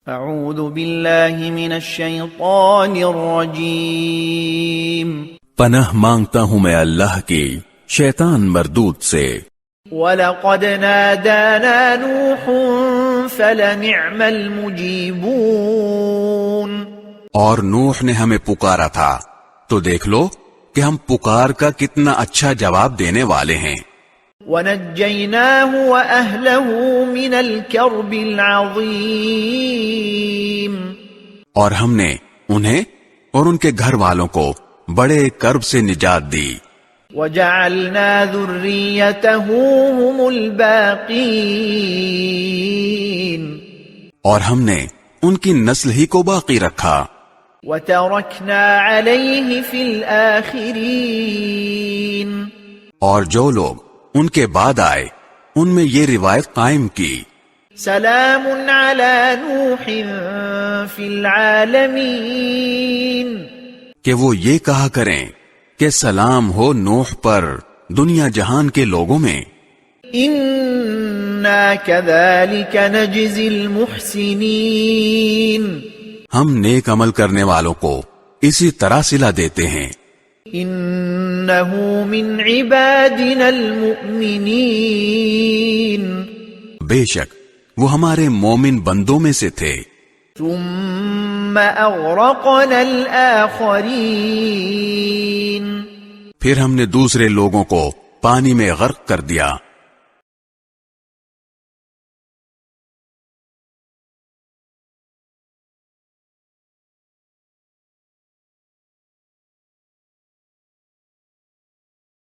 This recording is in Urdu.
اعوذ باللہ من الشیطان الرجیم پناہ مانگتا ہوں میں اللہ کی شیطان مردود سے۔ وَلَقَدْ نَادَانَا نُوحٌ فَلَنِعْمَ الْمُجِيبُونَ، اور نوح نے ہمیں پکارا تھا تو دیکھ لو کہ ہم پکار کا کتنا اچھا جواب دینے والے ہیں۔ وَنَجَّيْنَاهُ وَأَهْلَهُ مِنَ الْكَرْبِ الْعَظِيمِ، اور ہم نے انہیں اور ان کے گھر والوں کو بڑے کرب سے نجات دی۔ وَجَعَلْنَا ذُرِّيَّتَهُ هُمُ الْبَاقِينَ، اور ہم نے ان کی نسل ہی کو باقی رکھا۔ وَتَرَكْنَا عَلَيْهِ فِي الْآخِرِينَ، اور جو لوگ ان کے بعد آئے ان میں یہ روایت قائم کی، سلام علی نوح فی العالمین، کہ وہ یہ کہا کریں کہ سلام ہو نوح پر دنیا جہان کے لوگوں میں۔ انا کذالک نجزی المحسنین، ہم نیک عمل کرنے والوں کو اسی طرح صلہ دیتے ہیں۔ انہ من عبادنا المؤمنین، بے شک وہ ہمارے مومن بندوں میں سے تھے۔ ثم اغرقنا الآخرین، پھر ہم نے دوسرے لوگوں کو پانی میں غرق کر دیا۔